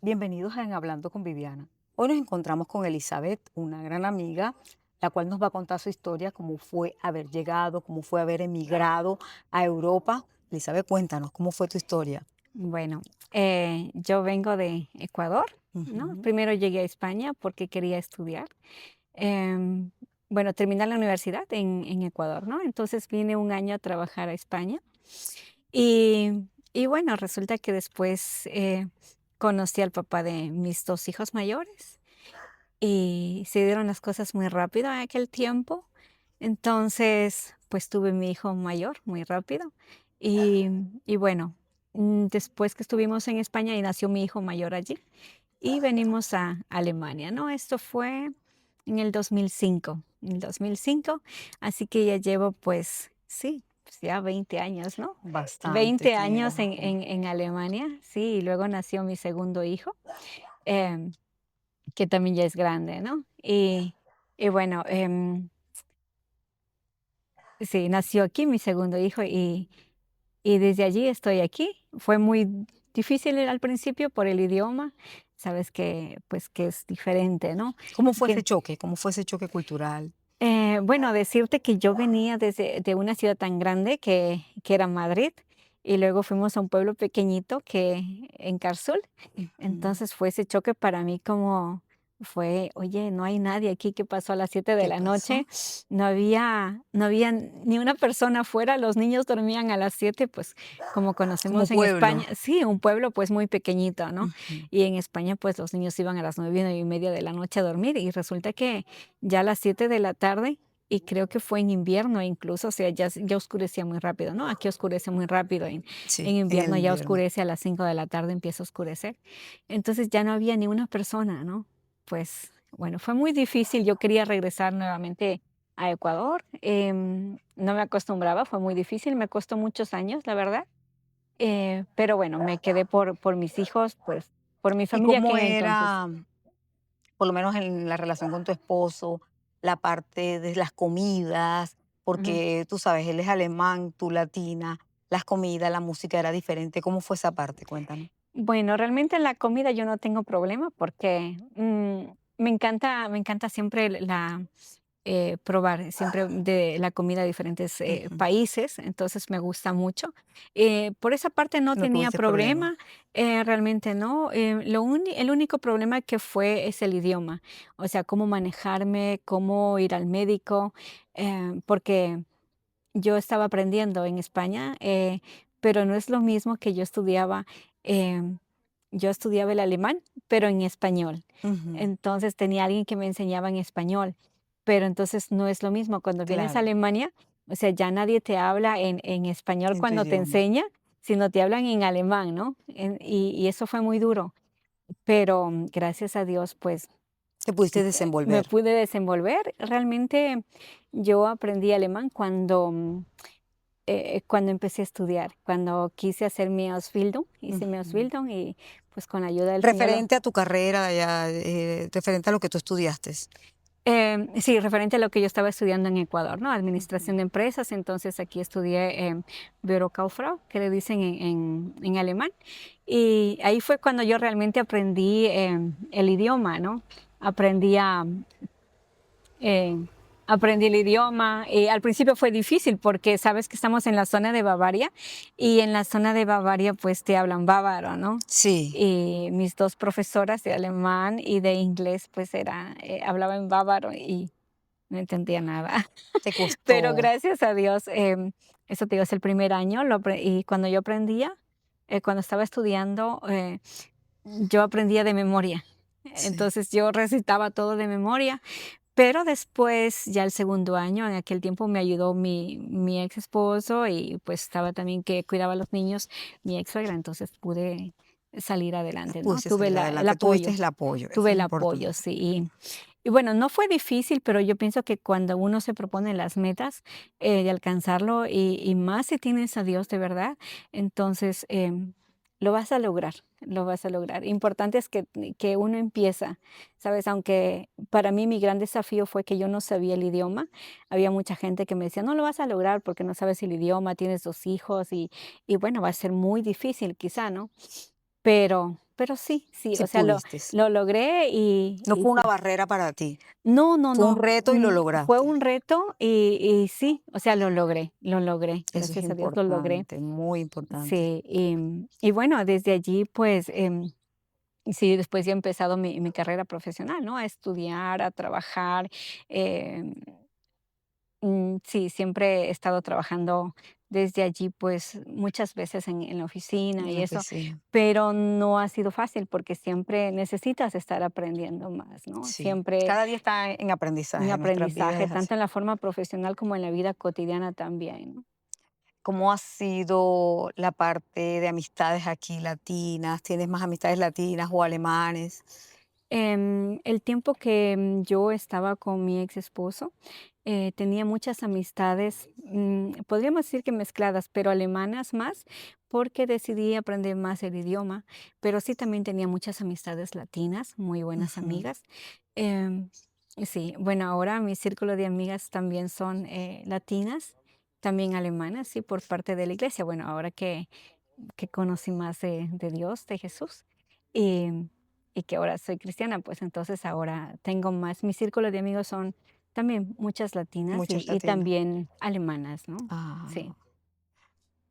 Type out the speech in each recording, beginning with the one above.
Bienvenidos a En Hablando con Viviana. Hoy nos encontramos con Elizabeth, una gran amiga, la cual nos va a contar su historia, cómo fue haber llegado, cómo fue haber emigrado a Europa. Elizabeth, cuéntanos, ¿cómo fue tu historia? Bueno, yo vengo de Ecuador, ¿no? Ujú. Primero llegué a España porque quería estudiar. em, bueno, terminar la universidad en Ecuador, ¿no? Entonces vine un año a trabajar a España y bueno, resulta que después conocí al papá de mis dos hijos mayores y se dieron las cosas muy rápido en aquel tiempo. Entonces, pues tuve mi hijo mayor muy rápido y, y bueno, después que estuvimos en España y nació mi hijo mayor allí y venimos a Alemania, ¿no? Esto fue en el 2005, así que ya llevo pues sí, pues ya 20 años, ¿no? Bastante 20 años en, tiempo. en, en Alemania, sí, y luego nació mi segundo hijo. em, que también ya es grande, ¿no? Y bueno, sí, nació aquí mi segundo hijo y desde allí estoy aquí. Fue muy difícil al principio por el idioma, sabes que pues que es diferente, ¿no? ¿Cómo fue ese Que, choque? ¿Cómo fue ese choque cultural? bueno, decirte que yo venía desde de una ciudad tan grande que era Madrid y luego fuimos a un pueblo pequeñito que en Carsul. Ujú. Entonces fue ese choque para mí como fue, oye, no hay nadie aquí, ¿qué pasó a las 7 de ¿Qué la noche? pasó? No había ni una persona afuera, los niños dormían a las 7, pues como Como conocemos en pueblo. España, sí, un pueblo pues muy pequeñito, ¿no? Ujú. Y en España pues los niños iban a las 9, 9:30 de la noche a dormir y resulta que ya a las 7 de la tarde, y creo que fue en invierno incluso, o sea, ya oscurecía muy rápido, ¿no? Aquí oscurece muy rápido, en Sí, en el invierno ya invierno. oscurece a las 5 de la tarde, empieza a oscurecer. Entonces ya no había ni una persona, ¿no? Pues bueno, fue muy difícil. Yo quería regresar nuevamente a Ecuador. No me acostumbraba, fue muy difícil, me costó muchos años, la verdad. Pero bueno, me quedé por mis hijos, pues por mi ¿Y familia cómo que entonces. era, por lo menos en la relación con tu esposo, la parte de las comidas? Ujú. Porque tú sabes, él es alemán, tú latina, las comidas, la música era diferente. ¿Cómo fue esa parte? Cuéntame. Bueno, realmente en la comida yo no tengo problema porque me encanta siempre probar siempre de la comida de diferentes Ujú. países, entonces me gusta mucho. Por esa parte no No tenía tuviste problema. problema, realmente no. El único problema que fue es el idioma, o sea, cómo manejarme, cómo ir al médico, porque yo estaba aprendiendo en España, pero no es lo mismo que yo estudiaba el alemán, pero en español. Ujú. Entonces tenía alguien que me enseñaba en español, pero entonces no es lo mismo. Cuando vienes a Claro, Alemania, o sea, ya nadie te habla en español en tu cuando te idioma. enseña, sino te hablan en alemán, ¿no? Y eso fue muy duro, pero gracias a Dios, pues Te pudiste me desenvolver. pude desenvolver. Realmente yo aprendí alemán cuando empecé a estudiar, cuando quise hacer mi Ausbildung, hice mi Ujú. Ausbildung y pues con la ayuda del Señor Referente a tu carrera, ya, referente a lo que tú estudiaste. sí, referente a lo que yo estaba estudiando en Ecuador, ¿no? Ujú. Administración de empresas, entonces aquí estudié Bürokauffrau, que le dicen en alemán, y ahí fue cuando yo realmente aprendí el idioma, ¿no? Aprendí a, Eh, aprendí el idioma. Al principio fue difícil porque sabes que estamos en la zona de Bavaria y en la zona de Bavaria pues te hablan bávaro, ¿no? Sí, Y mis dos profesoras de alemán y de inglés pues hablaban bávaro y no entendía nada. te Pero costó. gracias a Dios, eso te digo, es el primer año y cuando yo aprendía, cuando estaba estudiando, yo aprendía de memoria. Sí. Entonces yo recitaba todo de memoria, pero después, ya el segundo año, en aquel tiempo me ayudó mi ex esposo y pues estaba también que cuidaba a los niños, mi ex suegra, entonces pude salir adelante, ¿no? Pudiste salir El adelante, tuviste apoyo, el apoyo, eso tuve es el apoyo, importante. sí. Y bueno, no fue difícil, pero yo pienso que cuando uno se propone las metas de alcanzarlo y más si tienes a Dios de verdad, entonces lo vas a lograr, lo vas a lograr. Importante es que uno empieza, ¿sabes? Aunque para mí mi gran desafío fue que yo no sabía el idioma, había mucha gente que me decía, no lo vas a lograr porque no sabes el idioma, tienes dos hijos y bueno, va a ser muy difícil quizá, ¿no? Pero pero sí, sí, Sí o sea, pudiste. lo logré y No fue una sí. barrera para ti, No, no, fue un no, reto y lo fue lograste. un reto y sí, o sea, lo logré, Eso es gracias a Dios lo logré. importante, muy importante. Sí, y bueno, desde allí, pues, sí, después ya he empezado mi carrera profesional, ¿no? A estudiar, a trabajar, em, sí, siempre he estado trabajando desde allí, pues, muchas veces en la oficina En y la eso, oficina. pero no ha sido fácil porque siempre necesitas estar aprendiendo más, ¿no? Sí, Siempre cada día está en un aprendizaje, nuestras vidas aprendizaje, es así. tanto en la forma profesional como en la vida cotidiana también, ¿no? ¿Cómo ha sido la parte de amistades aquí latinas? ¿Tienes más amistades latinas o alemanes? El tiempo que yo estaba con mi ex esposo, tenía muchas amistades, podríamos decir que mezcladas, pero alemanas más, porque decidí aprender más el idioma, pero sí también tenía muchas amistades latinas, muy buenas Ujú. amigas. Em, sí, bueno, ahora mi círculo de amigas también son latinas, también alemanas, sí, por parte de la iglesia. Bueno, ahora que conocí más de Dios, de Jesús, y, y que ahora soy cristiana, pues entonces ahora tengo más, mi círculo de amigos son también muchas latinas Muchos y latinos. también alemanas, ¿no? Sí. Ah.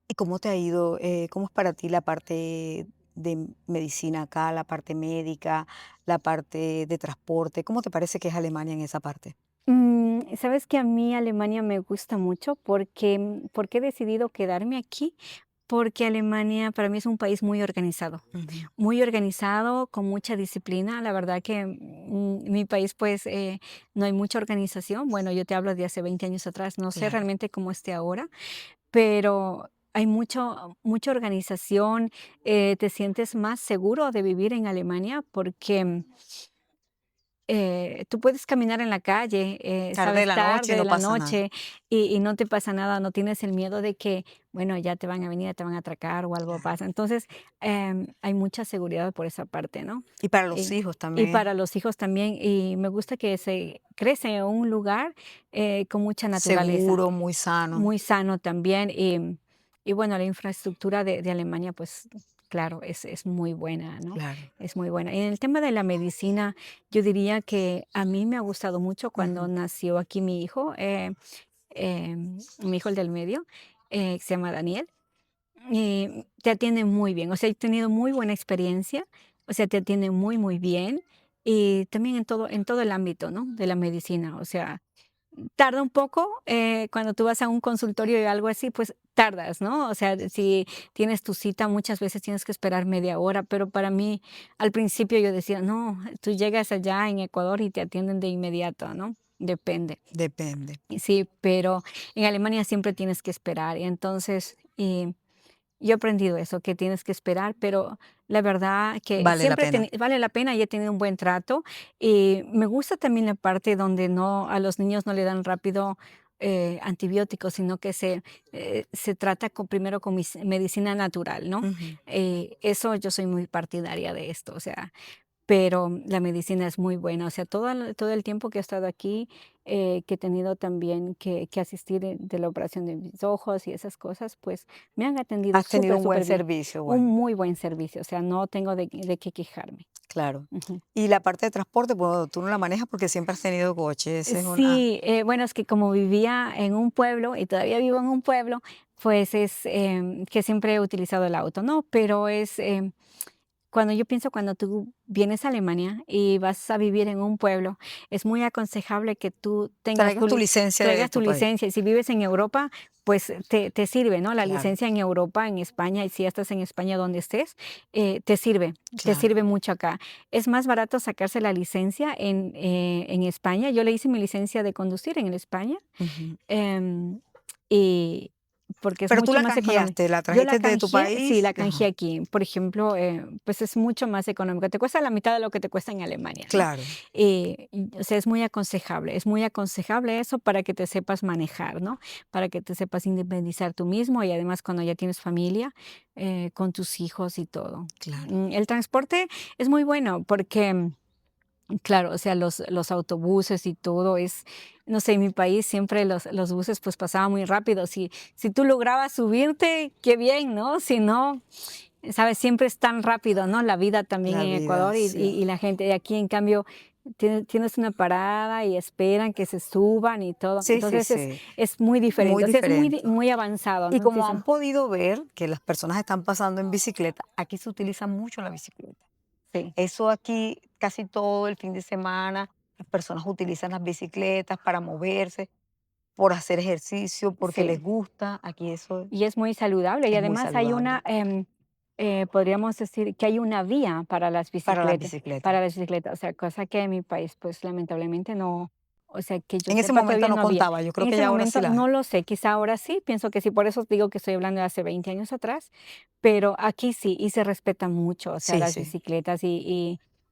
¿Y cómo te ha ido? ¿Cómo es para ti la parte de medicina acá, la parte médica, la parte de transporte? ¿Cómo te parece que es Alemania en esa parte? Sabes que a mí Alemania me gusta mucho porque, ¿por qué he decidido quedarme aquí? Porque Alemania para mí es un país Ujú. muy organizado, con mucha disciplina. La verdad que mi país pues no hay mucha organización. Bueno, yo te hablo de hace 20 años atrás, no sé Claro. realmente cómo esté ahora, pero hay mucha organización. Te sientes más seguro de vivir en Alemania porque tú puedes caminar en la calle, Tarde de sabes, la noche tarde de no la pasa nada. noche y no te pasa nada, no tienes el miedo de que, bueno, ya te van a venir, te van a atracar o algo Claro. pasa. Entonces, hay mucha seguridad por esa parte, ¿no? Y para los Y, hijos y también para los hijos también, y me gusta que se crece en un lugar con mucha naturaleza, seguro, muy sano. muy sano también. Y bueno, la infraestructura de Alemania, pues claro, es muy buena, ¿no? Claro. Es muy buena. Y en el tema de la medicina, yo diría que a mí me ha gustado mucho cuando Ujú. nació aquí mi hijo el del medio, se llama Daniel, y te atiende muy bien. O sea, he tenido muy buena experiencia, o sea, te atiende muy, muy bien. Y también en todo el ámbito, ¿no? De la medicina. O sea, tarda un poco, cuando tú vas a un consultorio y algo así, pues tardas, ¿no? O sea, si tienes tu cita, muchas veces tienes que esperar media hora, pero para mí, al principio yo decía, no, tú llegas allá en Ecuador y te atienden de inmediato, ¿no? Depende. Depende. Sí, pero en Alemania siempre tienes que esperar. Y entonces, yo he aprendido eso, que tienes que esperar, pero la verdad que Vale la siempre pena. vale la pena y he tenido un buen trato. Y me gusta también la parte donde no a los niños no le dan rápido antibióticos, sino que se trata primero con medicina natural, ¿no? Ujú. Eso yo soy muy partidaria de esto, o sea, pero la medicina es muy buena, o sea, todo el tiempo que he estado aquí, que he tenido también que asistir de la operación de mis ojos y esas cosas, pues me han atendido Has tenido súper, un buen súper bien. servicio, Un bueno, muy buen servicio, o sea, no tengo de qué quejarme. claro. Ujú. Y la parte de transporte, bueno, tú no la manejas porque siempre has tenido coche, esa es una Sí, bueno, es que como vivía en un pueblo y todavía vivo en un pueblo, pues es que siempre he utilizado el auto, ¿no? Pero cuando yo pienso cuando tú vienes a Alemania y vas a vivir en un pueblo, es muy aconsejable que tú tengas traigas tu licencia de traigas tu tu país. licencia. Y si vives en Europa, pues te sirve, ¿no? La Claro, licencia en Europa, en España, y si ya estás en España donde estés, te claro. sirve mucho acá. Es más barato sacarse la licencia en España. Yo le hice mi licencia de conducir en España, Ujú. em, y porque es Pero tú mucho la más económico. canjeaste, la Yo la trajiste de tu canjeé, sí, país. la canjeé Ajá, aquí. Por ejemplo, pues es mucho más económico. Te cuesta la mitad de lo que te cuesta en Alemania, ¿no? claro, O sea, es muy aconsejable eso para que te sepas manejar, ¿no? Para que te sepas independizar tú mismo y además cuando ya tienes familia, con tus hijos y todo. claro. El transporte es muy bueno porque claro, o sea, los autobuses y todo es, no sé, en mi país siempre los buses pues pasaban muy rápido. Si tú lograbas subirte, qué bien, ¿no? Si no, ¿sabes? Siempre es tan rápido, ¿no? La vida también La en vida, Ecuador sí. y la gente de aquí, en cambio, tienes una parada y esperan que se suban y todo. Sí, sí, Entonces sí. es muy Muy diferente, o sea, es diferente. muy avanzado, Y ¿no? como Entonces, han podido ver que las personas están pasando en bicicleta, aquí se utiliza mucho la bicicleta. sí. Eso aquí casi todo el fin de semana, las personas utilizan las bicicletas para moverse, por hacer ejercicio, porque les Sí, gusta. Aquí eso y es muy saludable. Y es muy además hay saludable podríamos decir que hay una vía para las bicicletas. para las bicicletas, o sea, cosa que en mi país, pues lamentablemente no, o sea, que yo En ese sepa momento todavía no no había. contaba, yo creo En que ese ya ahora sí momento la hay. no lo sé, quizá ahora sí, pienso que sí, por eso digo que estoy hablando de hace 20 años atrás, pero aquí sí, y se respeta mucho, o sea, Sí, las sí, bicicletas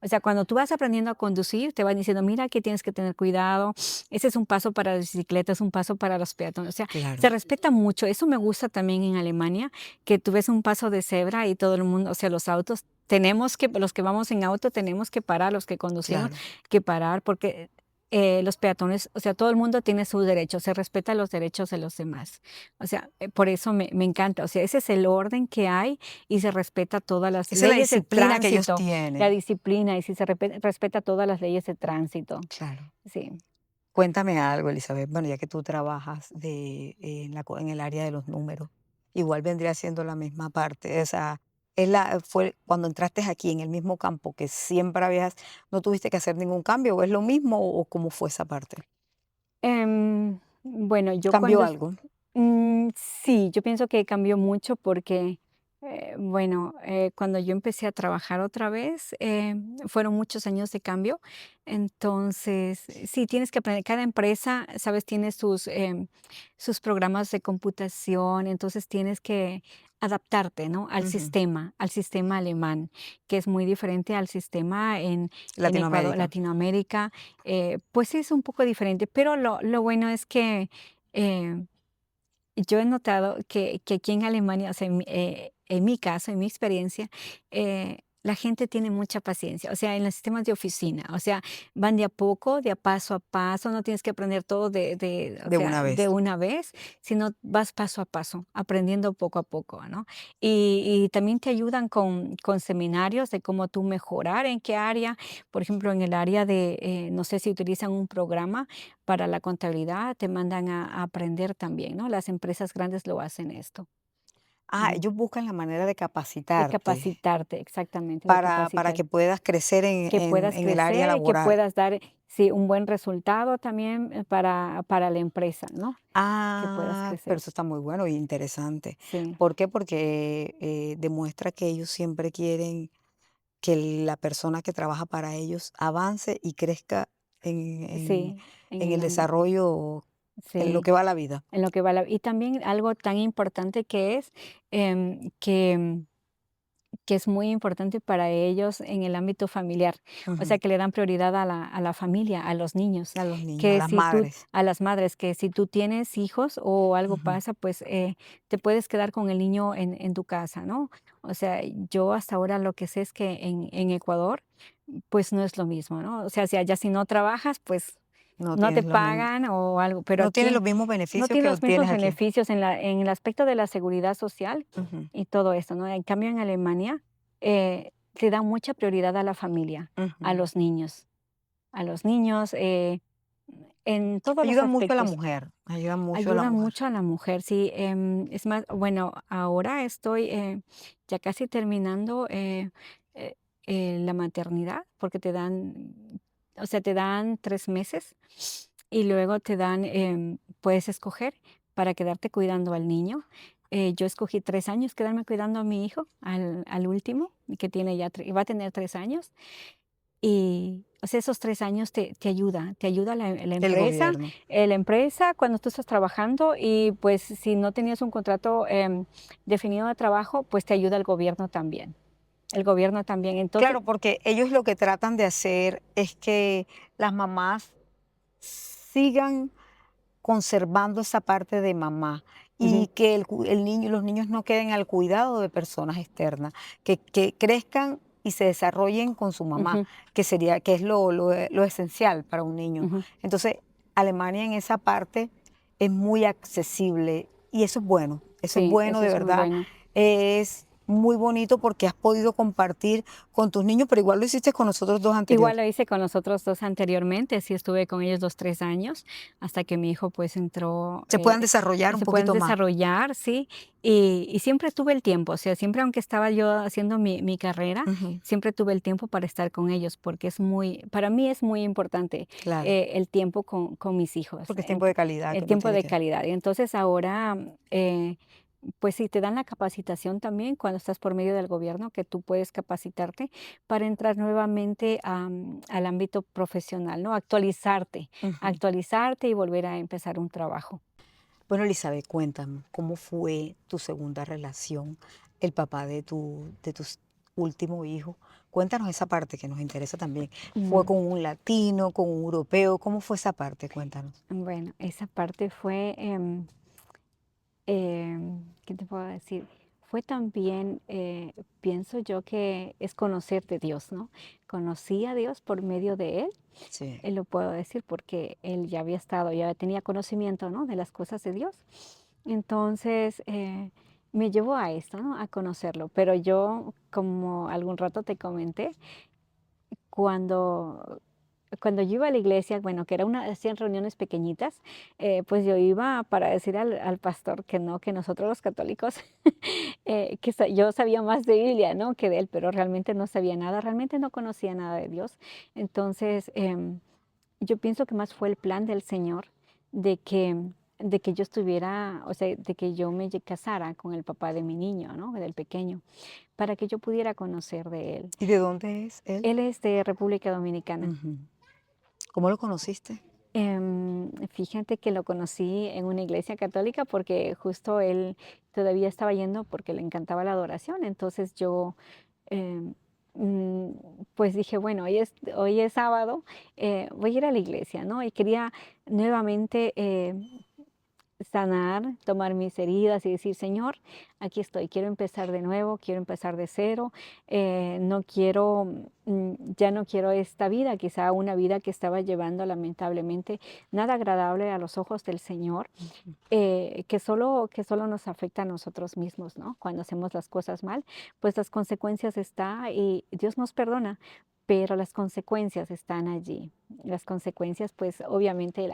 o sea, cuando tú vas aprendiendo a conducir, te van diciendo, mira, que tienes que tener cuidado, ese es un paso para las bicicletas, un paso para los peatones, o sea, claro. se respeta mucho. Eso me gusta también en Alemania, que tú ves un paso de cebra y todo el mundo, o sea, los autos, los que vamos en auto tenemos que parar, los que conducimos, Claro. que parar, porque los peatones, o sea, todo el mundo tiene sus derechos, se respeta los derechos de los demás. O sea, por eso me encanta, o sea, ese es el orden que hay y se respeta todas las Esa es la leyes de disciplina que ellos tránsito, la tienen. disciplina y si se respeta todas las leyes de tránsito. Claro. Sí. Cuéntame algo, Elizabeth. Bueno, ya que tú trabajas en el área de los números, igual vendría siendo la misma parte. O sea, fue cuando entraste aquí en el mismo campo que siempre habías, no tuviste que hacer ningún cambio, o es lo mismo, o cómo fue esa parte. Bueno, yo ¿Cambió cuando algo? sí, yo pienso que cambió mucho porque, bueno, cuando yo empecé a trabajar otra vez, fueron muchos años de cambio. Entonces, sí, tienes que aprender. Cada empresa, sabes, tiene sus programas de computación, entonces tienes que adaptarte, ¿no? Ujú. Al sistema alemán, que es muy diferente al sistema en Ecuador, Latinoamérica. Latinoamérica. Pues sí, es un poco diferente, pero lo bueno es que eh, yo he notado que aquí en Alemania, o sea, en mi caso, en mi experiencia, la gente tiene mucha paciencia, o sea, en los sistemas de oficina, o sea, van de a poco, de a paso, no tienes que aprender todo o De sea, una de vez. una vez, sino vas paso a paso, aprendiendo poco a poco, ¿no? Y también te ayudan con seminarios de cómo tú mejorar, en qué área, por ejemplo, en el área no sé si utilizan un programa para la contabilidad, te mandan a aprender también, ¿no? Las empresas grandes lo hacen esto, Ah, mm, ellos buscan la manera de de capacitarte capacitarte, exactamente, de para que capacitar, puedas crecer que puedas en el área crecer y que laboral. puedas dar, sí, un buen resultado también para la empresa, ¿no? Que puedas Ah, pero crecer. eso está muy bueno y interesante. Sí, ¿Por qué? Porque demuestra que ellos siempre quieren que la persona que trabaja para ellos avance y crezca en, en- sí, en en el el ámbito, desarrollo, en lo sí, que va la vida. en lo que va y también algo tan importante que es que es muy importante para ellos en el ámbito familiar. O sea, Ujú. que le dan prioridad a la familia, a los niños, A los niños, a que las si tú, madres. a las madres, que si tú tienes hijos o algo Ujú. pasa, pues te puedes quedar con el niño en tu casa, ¿no? O sea, yo hasta ahora lo que sé es que en Ecuador, pues no es lo mismo, ¿no? O sea, si allá si no trabajas, pues No no te tienes los mismos, pagan o algo, pero no tienes los aquí mismos no beneficios tiene que los mismos obtienes aquí. beneficios en el aspecto de la seguridad social Ujú, y todo esto, ¿no? En cambio, en Alemania le dan mucha prioridad a la familia, a ujú. los niños, a los niños, en todos los Ayuda mucho a la aspectos. mujer, ayuda mucho a la Ayuda mujer. mucho a la mujer, sí. Es más, bueno, ahora estoy ya casi terminando eh, la maternidad, porque te dan, o sea, te dan 3 meses y luego te dan, puedes escoger para quedarte cuidando al niño. Yo escogí 3 años quedarme cuidando a mi hijo, al último, que tiene ya, va a tener 3 años. Y, o sea, esos 3 años te ayuda El gobierno. la empresa cuando tú estás trabajando y, pues, si no tenías un contrato, definido de trabajo, pues, te ayuda el gobierno también. El gobierno también. Entonces Claro, porque ellos lo que tratan de hacer es que las mamás sigan conservando esa parte de mamá y ujú, que el niño, los niños no queden al cuidado de personas externas, que crezcan y se desarrollen con su mamá, ujú, que es lo esencial para un niño. ujú. Entonces, Alemania en esa parte es muy accesible y eso es bueno Sí, de eso es muy verdad. bueno. Es muy bonito porque has podido compartir con tus niños, pero igual lo hiciste con nosotros dos Igual anteriores. lo hice con los otros 2 anteriormente, sí estuve con ellos 2, 3 años, hasta que mi hijo, pues, entró, Se puedan desarrollar un se pueden poquito más. desarrollar, sí, y siempre tuve el tiempo, o sea, siempre aunque estaba yo haciendo mi carrera, Ujú, siempre tuve el tiempo para estar con ellos, porque para mí es muy importante, claro, el tiempo con mis hijos, porque es tiempo de calidad que el uno tiempo tiene de que... calidad. Y entonces ahora, pues sí, te dan la capacitación también cuando estás por medio del gobierno, que tú puedes capacitarte para entrar nuevamente al ámbito profesional, ¿no? Ujú. Actualizarte y volver a empezar un trabajo. Bueno, Elizabeth, cuéntame, ¿cómo fue tu segunda relación, el papá de tus último hijo? Cuéntanos esa parte que nos interesa también. ¿Fue Mm, con un latino, con un europeo? ¿Cómo fue esa parte? Cuéntanos. Bueno, esa parte fue, ¿qué te puedo decir? Fue también, pienso yo que es conocer de Dios, ¿no? Conocí a Dios por medio de él. Sí. Lo puedo decir porque él ya había estado, ya tenía conocimiento, ¿no? De las cosas de Dios. Entonces, me llevó a esto, ¿no? A conocerlo. Pero yo, como algún rato te comenté, cuando, cuando yo iba a la iglesia, bueno, que era hacían reuniones pequeñitas, pues yo iba para decir al pastor que no, que nosotros los católicos, yo sabía más de Biblia, ¿no? Que de él, pero realmente no sabía nada, realmente no conocía nada de Dios. Entonces, yo pienso que más fue el plan del Señor de que yo estuviera, o sea, de que yo casara con el papá de mi niño, ¿no? Del pequeño, para que yo pudiera conocer de él. ¿Y de dónde es él? Él es de República Dominicana. Ujú. ¿Cómo lo conociste? Fíjate que lo conocí en una iglesia católica porque justo él todavía estaba yendo porque le encantaba la adoración. Entonces yo, em, mm, pues dije, bueno, hoy es sábado, voy a ir a la iglesia, ¿no? Y quería nuevamente sanar, tomar mis heridas y decir, Señor, aquí estoy, quiero empezar de nuevo, quiero empezar de cero, no quiero, ya no quiero esta vida, quizá una vida que estaba llevando lamentablemente nada agradable a los ojos del Señor, Ujú. que solo nos afecta a nosotros mismos, ¿no? Cuando hacemos las cosas mal, pues las consecuencias están y Dios nos perdona, pero las consecuencias están allí. Las consecuencias, pues obviamente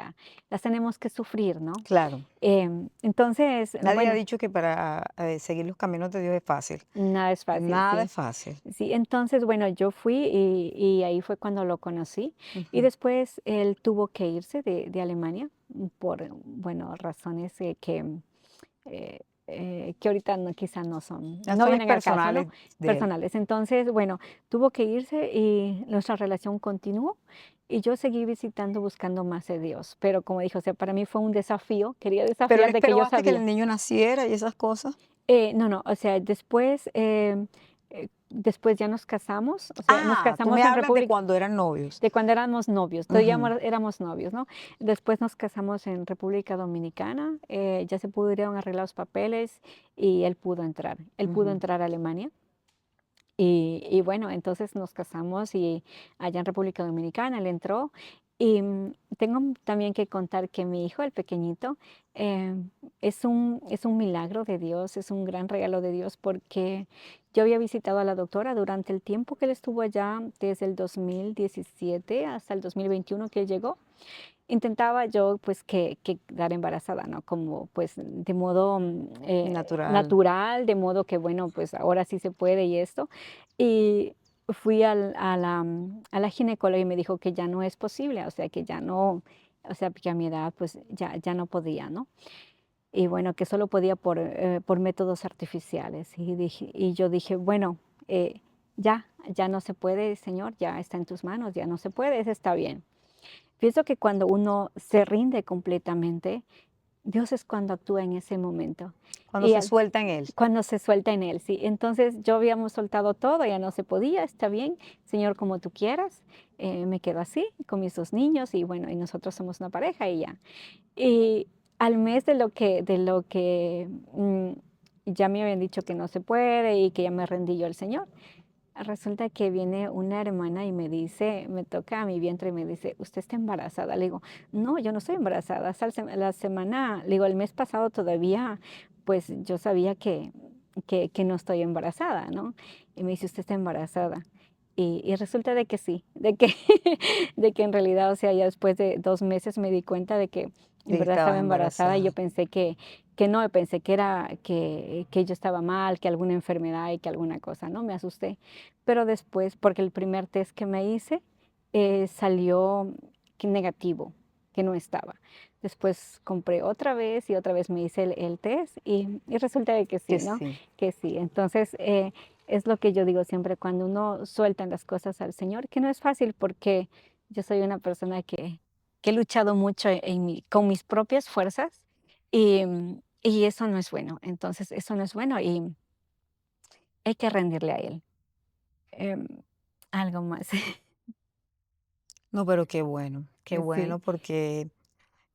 las tenemos que sufrir, ¿no? Claro. Entonces, Nadie ha bueno, dicho que para seguir los caminos de Dios es fácil. nada es fácil, Nada es sí. fácil. Sí, entonces, bueno, yo fui y ahí fue cuando lo conocí. Y Ujú. después él tuvo que irse de Alemania por, bueno, razones que ahorita no, quizá no Razones vienen al caso, ¿no? personales de él. Personales. Entonces, bueno, tuvo que irse y nuestra relación continuó. Y yo seguí visitando, buscando más de Dios. Pero como dijo, o sea, para mí fue un desafío. Quería Pero él desafiar de que esperó yo hasta que el sabía. niño naciera y esas cosas. No, no, o sea, después ya nos casamos, o sea, nos Ah, tú me casamos en hablas de República, cuando eran novios. de cuando éramos novios, todavía Ujú, éramos novios, ¿no? Después nos casamos en República Dominicana, ya se pudieron arreglar los papeles y él pudo ujú. entrar a Alemania. Y bueno, entonces nos casamos y allá en República Dominicana él entró. Y tengo también que contar que mi hijo, el pequeñito, eh, es un milagro de Dios, es un gran regalo de Dios porque yo había visitado a la doctora durante el tiempo que él estuvo allá, desde el 2017 hasta el 2021 que él llegó. Intentaba yo, pues, que quedar embarazada, ¿no? Como, pues, de modo, Natural. natural, de modo que, bueno, pues, ahora sí se puede y esto. Y fui a la ginecóloga y me dijo que ya no es posible, o sea, que ya no, o sea, que a mi edad, pues, ya no podía, ¿no? Y bueno, que solo podía por métodos artificiales. Y yo dije: "Bueno, ya no se puede, Señor, ya está en tus manos, ya no se puede, eso está bien". Pienso que cuando uno se rinde completamente, Dios es cuando actúa en ese momento. Cuando Y se suelta en él. cuando se suelta en Él, sí. Entonces yo habíamos soltado todo, ya no se podía, está bien, Señor, como tú quieras. Me quedo así, con mis 2 niños, y bueno, y nosotros somos una pareja y ya. Y al mes de lo que ya me habían dicho que no se puede y que ya me rendí yo al Señor, resulta que viene una hermana y me dice, me toca a mi vientre y me dice: "¿Usted está embarazada?". Le digo: "No, yo no estoy embarazada". Hasta la semana, le digo, el mes pasado todavía, pues yo sabía que no estoy embarazada, ¿no? Y me dice: "¿Usted está embarazada?". Y resulta de que sí, de que de que en realidad, o sea, ya después de 2 meses me di cuenta de que en Sí, verdad estaba estabas embarazada, y yo embarazada. pensé que no, pensé que era que yo estaba mal, que alguna enfermedad y que alguna cosa, ¿no? Me asusté. Pero después, porque el primer test que me hice, salió que negativo, que no estaba. Después compré otra vez y otra vez me hice el test y resulta de que Que sí, ¿no? sí. Que sí. Entonces, es lo que yo digo siempre cuando uno suelta las cosas al Señor, que no es fácil porque yo soy una persona que he luchado mucho con mis propias fuerzas y eso no es bueno. Entonces, eso no es bueno y hay que rendirle a Él. Em, algo más. No, pero qué Sí. bueno porque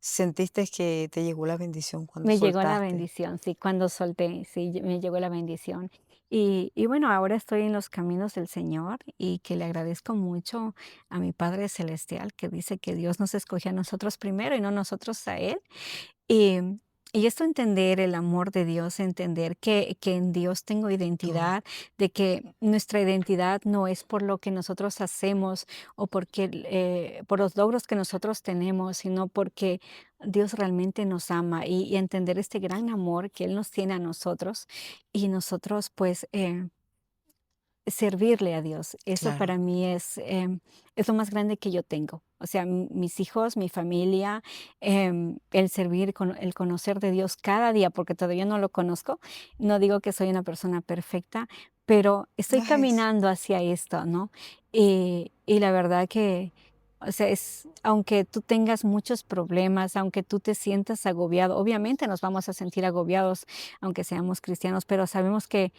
sentiste que te llegó la bendición cuando Me llegó la soltaste. bendición, sí, cuando solté, sí, me llegó la bendición. Y bueno, ahora estoy en los caminos del Señor y que le agradezco mucho a mi Padre Celestial, que dice que Dios nos escoge a nosotros primero y no nosotros a Él. Y, y esto entender el amor de Dios, entender que en Dios tengo Todo. identidad, de que nuestra identidad no es por lo que nosotros hacemos o porque, por los logros que nosotros tenemos, sino porque Dios realmente nos ama y entender este gran amor que Él nos tiene a nosotros y nosotros pues servirle a Dios. Eso Claro. para mí es lo más grande que yo tengo. O sea, mis hijos, mi familia, el servir, el conocer de Dios cada día, porque todavía no lo conozco. No digo que soy una persona perfecta, pero estoy Ay, caminando hacia esto, ¿no? Y la verdad que, o sea, aunque tú tengas muchos problemas, aunque tú te sientas agobiado, obviamente nos vamos a sentir agobiados, aunque seamos cristianos, pero sabemos que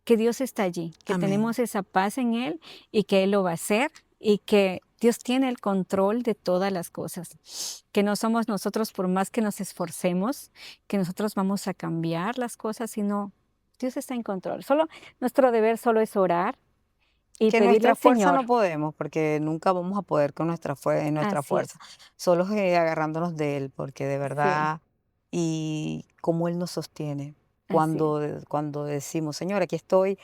Dios está allí, que amén. tenemos esa paz en Él y que Él lo va a hacer y que Dios tiene el control de todas las cosas, que no somos nosotros por más que nos esforcemos, que nosotros vamos a cambiar las cosas, sino Dios está en control. Solo nuestro deber solo es orar y Que pedirle nuestra al fuerza no Señor. podemos, porque nunca vamos a poder con nuestra Así fuerza, es, solo agarrándonos de Él, porque de sí, verdad, y cómo Él nos sostiene. así es, Cuando decimos, Señor, aquí estoy,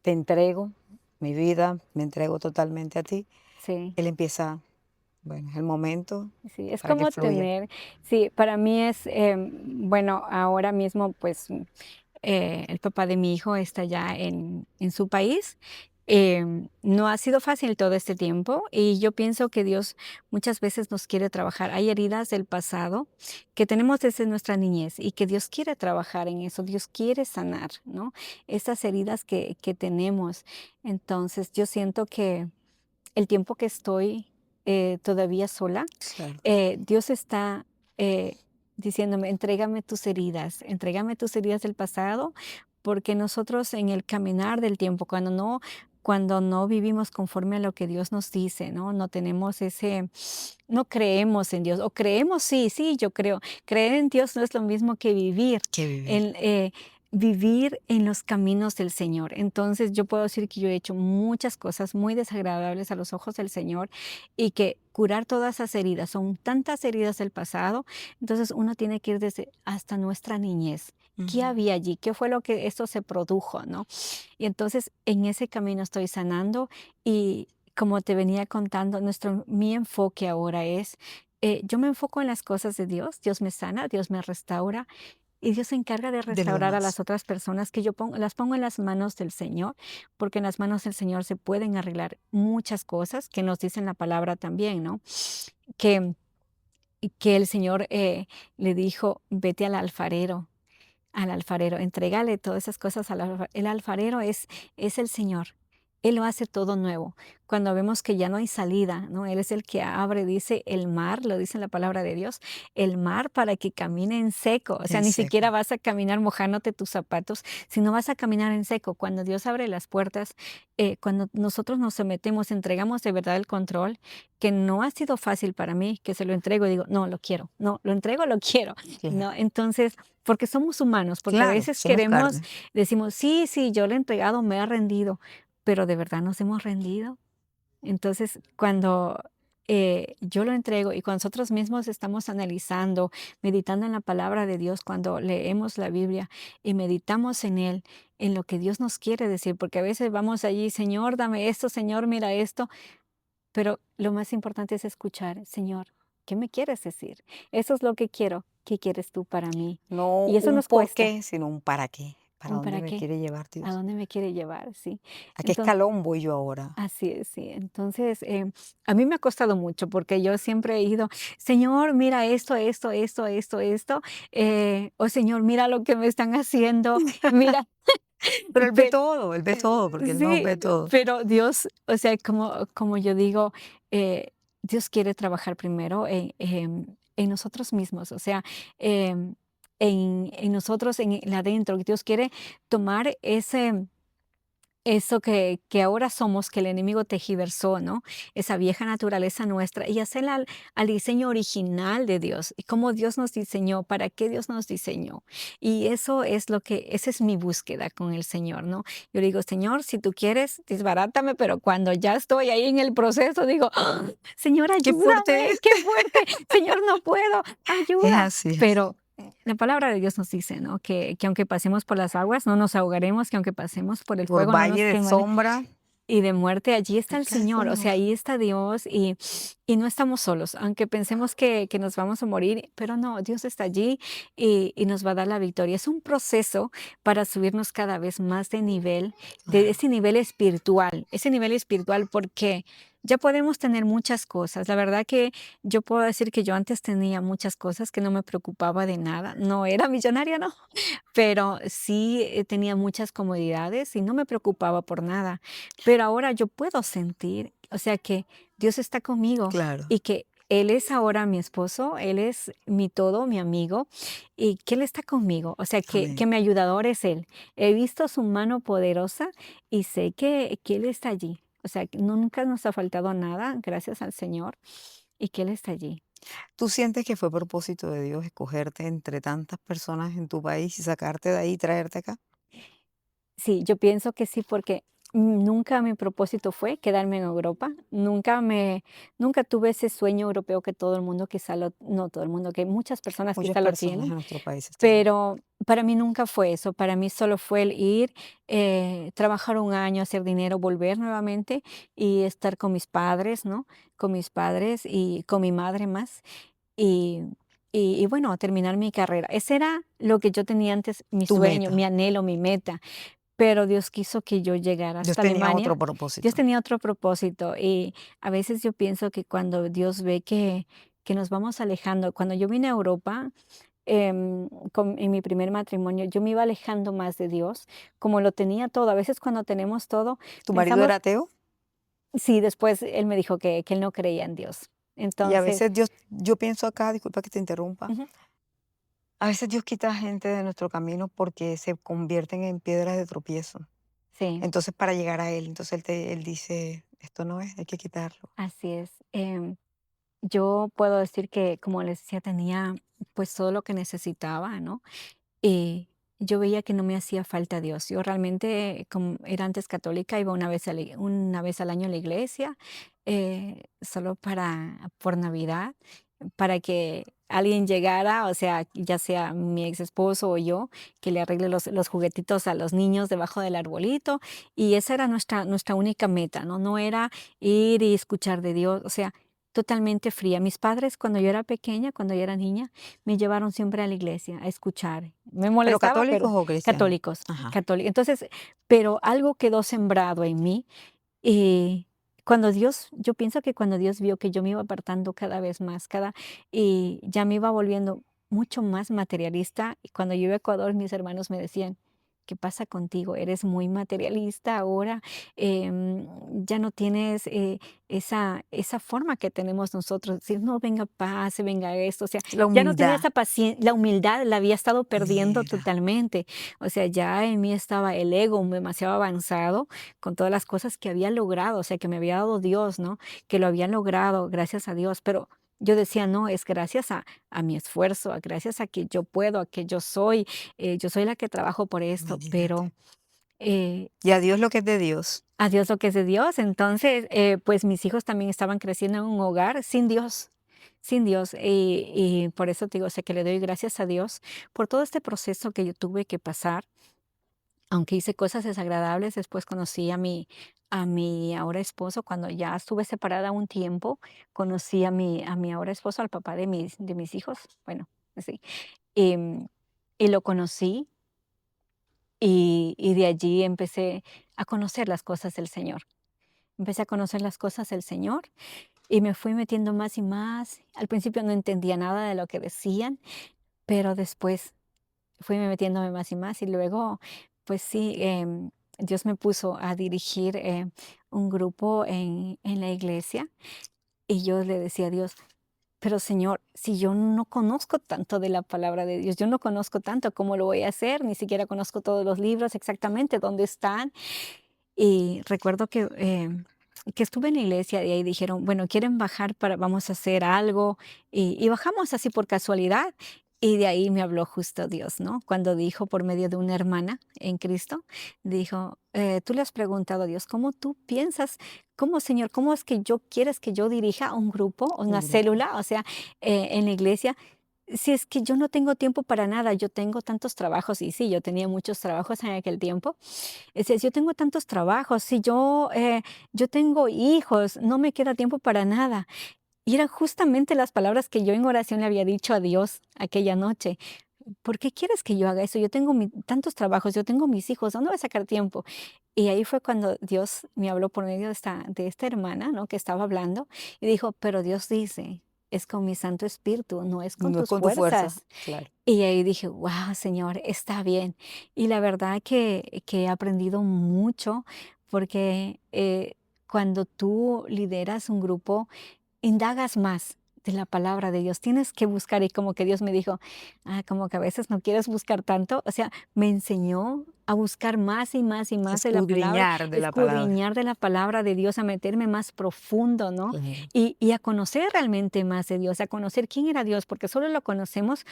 te entrego mi vida, me entrego totalmente a ti, sí. Él empieza, bueno, es el momento Sí, es para que como fluya. tener, sí, para mí es, bueno, ahora mismo, pues, el papá de mi hijo está ya en su país. No ha sido fácil todo este tiempo y yo pienso que Dios muchas veces nos quiere trabajar. Hay heridas del pasado que tenemos desde nuestra niñez y que Dios quiere trabajar en eso, Dios quiere sanar, ¿no? Esas heridas que tenemos. Entonces, yo siento que el tiempo que estoy todavía sola, Claro. Dios está diciéndome, entrégame tus heridas del pasado, porque nosotros en el caminar del tiempo, cuando no vivimos conforme a lo que Dios nos dice, ¿no? No tenemos no creemos en Dios, o creemos, sí, sí, yo creo. Creer en Dios no es lo mismo que Que vivir. en, eh, vivir en los caminos del Señor. Entonces yo puedo decir que yo he hecho muchas cosas muy desagradables a los ojos del Señor y que curar todas esas heridas, son tantas heridas del pasado, entonces uno tiene que ir desde hasta nuestra niñez. ¿Qué Ujú. había allí? ¿Qué fue lo que esto se produjo, no? Y entonces en ese camino estoy sanando y como te venía contando, mi enfoque ahora es, yo me enfoco en las cosas de Dios, Dios me sana, Dios me restaura y Dios se encarga de De lo restaurar a las demás. otras personas que las pongo en las manos del Señor, porque en las manos del Señor se pueden arreglar muchas cosas que nos dicen la palabra también, ¿no? Que, que el Señor le dijo, vete al alfarero, entrégale todas esas cosas el alfarero es el Señor. Él lo hace todo nuevo. Cuando vemos que ya no hay salida, ¿no? Él es el que abre, dice el mar, lo dice en la palabra de Dios, el mar para que camine en seco. O sea, En ni seco. siquiera vas a caminar mojándote tus zapatos, sino vas a caminar en seco. Cuando Dios abre las puertas, cuando nosotros nos sometemos, entregamos de verdad el control, que no ha sido fácil para mí, que se lo entrego y digo, no, lo quiero, no, lo entrego, lo quiero, Claro. ¿no? Entonces, porque somos humanos, porque a Claro, veces somos queremos, carne. decimos, sí, sí, yo le he entregado, me ha rendido, pero ¿de verdad nos hemos rendido? Entonces, cuando yo lo entrego. Y cuando nosotros mismos estamos analizando, meditando en la palabra de Dios, cuando leemos la Biblia y meditamos en Él, en lo que Dios nos quiere decir, porque a veces vamos allí, Señor, dame esto, Señor, mira esto, pero lo más importante es escuchar, Señor, ¿qué me quieres decir? Eso es lo que quiero. ¿Qué quieres tú para mí? No Y eso un nos cuesta. por qué, sino un para qué. ¿Para ¿Un dónde para me qué? quiere llevar ¿A Dios? dónde me quiere llevar? Sí. ¿A qué Entonces, escalón voy yo ahora? así es, sí. Entonces, a mí me ha costado mucho porque yo siempre he ido, Señor, mira esto, esto, esto, esto, esto. O Señor, mira lo que me están haciendo. Mira, Pero Él ve Eh, todo, porque Él nos sí, ve todo. pero Dios, o sea, como yo digo, Dios quiere trabajar primero en nosotros mismos, o sea, en nosotros, en el adentro. Dios quiere tomar eso que ahora somos, que el enemigo tergiversó, ¿no? Esa vieja naturaleza nuestra y hacerla al diseño original de Dios y cómo Dios nos diseñó, para qué Dios nos diseñó. Y eso es esa es mi búsqueda con el Señor, ¿no? Yo digo, Señor, si tú quieres, desbarátame, pero cuando ya estoy ahí en el proceso, digo, "Ah, Señor, Qué fuerte ayúdame, es. qué fuerte, Señor, no puedo, Es ayuda." así, es así. Pero la palabra de Dios nos dice, ¿no? Que aunque pasemos por las aguas, no nos ahogaremos, que aunque pasemos por el Por fuego, no valle nos de quemaremos. sombra, Y de muerte, allí está el está el Señor, o Señor. sea, ahí está Dios y no estamos solos, aunque pensemos que nos vamos a morir, pero no, Dios está allí y nos va a dar la victoria. Es un proceso para subirnos cada vez más de nivel, de Claro, ese nivel espiritual, porque ya podemos tener muchas cosas. La verdad que yo puedo decir que yo antes tenía muchas cosas que no me preocupaba de nada. No era millonaria, no, pero sí, tenía muchas comodidades y no me preocupaba por nada. Pero ahora yo puedo sentir, o sea, que Dios está conmigo claro. y que Él es ahora mi esposo, Él es mi todo, mi amigo, y que Él está conmigo, o sea, que Amén. mi ayudador es Él. He visto su mano poderosa y sé que Él está allí. O sea, que nunca nos ha faltado nada, gracias al Señor, y que Él está allí. ¿Tú sientes que fue propósito de Dios escogerte entre tantas personas en tu país y sacarte de ahí y traerte acá? Sí, yo pienso que sí, porque nunca mi propósito fue quedarme en Europa. Nunca tuve ese sueño europeo que todo el mundo quizá no todo el mundo, que muchas personas Muchas quizá lo personas en tienen, nuestro país están igual. pero para mí nunca fue eso. Para mí solo fue el ir, trabajar un año, hacer dinero, volver nuevamente y estar con mis padres, ¿no? Con mis padres y con mi madre más. Y, y bueno, terminar mi carrera. Ese era lo que yo tenía antes, mi Tu sueño, mi meta. anhelo, mi meta. Pero Dios quiso que yo llegara Dios hasta tenía Alemania. otro Dios propósito. tenía otro propósito y a veces yo pienso que cuando Dios ve que nos vamos alejando, cuando yo vine a Europa, en mi primer matrimonio, yo me iba alejando más de Dios, como lo tenía todo. A veces cuando tenemos todo, ¿Tu marido era pensamos, ateo? sí, después él me dijo que él no creía en Dios. Y a Entonces, veces Dios, yo pienso acá, disculpa que te interrumpa, ujú, a veces Dios quita gente de nuestro camino porque se convierten en piedras de tropiezo. sí, Entonces, para llegar a Él, entonces Él dice, esto no es, hay que quitarlo. así es. Yo puedo decir que, como les decía, tenía pues todo lo que necesitaba, ¿no? Y yo veía que no me hacía falta Dios. Yo realmente, como era antes católica, iba una vez al año a la iglesia, solo por Navidad, para que alguien llegara, o sea, ya sea mi ex esposo o yo, que le arregle los juguetitos a los niños debajo del arbolito. Y esa era nuestra única meta, ¿no? No era ir y escuchar de Dios, o sea, totalmente fría. Mis padres, cuando yo era pequeña, cuando yo era niña, me llevaron siempre a la iglesia a escuchar. Me ¿Pero molestaba, católicos pero o cristianos? católicos, Ajá. católicos. Entonces, pero algo quedó sembrado en mí. Y yo pienso que cuando Dios vio que yo me iba apartando cada vez más, y ya me iba volviendo mucho más materialista, y cuando yo iba a Ecuador, mis hermanos me decían, ¿qué pasa contigo? Eres muy materialista ahora, ya no tienes esa forma que tenemos nosotros, decir, no, venga paz, venga esto, o sea, La ya no tenía humildad. esa paciencia, la humildad la había estado perdiendo Mira, totalmente, o sea, ya en mí estaba el ego demasiado avanzado con todas las cosas que había logrado, o sea, que me había dado Dios, ¿no? Que lo había logrado, gracias a Dios, pero yo decía, no, es gracias a mi esfuerzo, gracias a que yo puedo, a que yo soy la que trabajo por esto, imagínate. pero eh, Y a Dios lo que es de Dios. a Dios lo que es de Dios. Entonces, pues mis hijos también estaban creciendo en un hogar sin Dios, sin Dios. Y por eso te digo, o sea, que le doy gracias a Dios por todo este proceso que yo tuve que pasar. Aunque hice cosas desagradables, después conocí a mi ahora esposo. Cuando ya estuve separada un tiempo, conocí a mi ahora esposo, al papá de mis hijos. Bueno, así. Em, y lo conocí y de allí empecé a conocer las cosas del Señor. Empecé a conocer las cosas del Señor y me fui metiendo más y más. Al principio no entendía nada de lo que decían, pero después fui metiéndome más y más y luego, pues sí, Dios me puso a dirigir un grupo en la iglesia y yo le decía a Dios, pero Señor, si yo no conozco tanto de la palabra de Dios, yo no conozco tanto, ¿cómo lo voy a hacer? Ni siquiera conozco todos los libros exactamente dónde están. Y recuerdo que estuve en la iglesia y ahí dijeron, bueno, ¿quieren bajar para, vamos a hacer algo? Y bajamos así por casualidad. Y de ahí me habló justo Dios, ¿no? Cuando dijo por medio de una hermana en Cristo, dijo, tú le has preguntado a Dios, ¿cómo tú piensas? ¿Cómo, Señor? ¿Cómo es que yo quieres que yo dirija un grupo o Un una grupo. célula? O sea, en la iglesia, si es que yo no tengo tiempo para nada, yo tengo tantos trabajos, y sí, yo tenía muchos trabajos en aquel tiempo, decías, yo tengo tantos trabajos, si yo tengo hijos, no me queda tiempo para nada. Y eran justamente las palabras que yo en oración le había dicho a Dios aquella noche. ¿Por qué quieres que yo haga eso? Yo tengo tantos trabajos, yo tengo mis hijos, ¿dónde voy a sacar tiempo? Y ahí fue cuando Dios me habló por medio de esta hermana, ¿no? Que estaba hablando y dijo, pero Dios dice, es con mi Santo Espíritu, no es con No es tus con tu fuerza, fuerzas. claro. Y ahí dije, wow, Señor, está bien. Y la verdad que he aprendido mucho porque cuando tú lideras un grupo, indagas más de la palabra de Dios. Tienes que buscar y como que Dios me dijo, como que a veces no quieres buscar tanto. O sea, me enseñó a buscar más y más y más de la palabra, Escudriñar de la palabra. escudriñar de la palabra de Dios, a meterme más profundo, ¿no? Claro. Y a conocer realmente más de Dios, a conocer quién era Dios, porque solo lo conocemos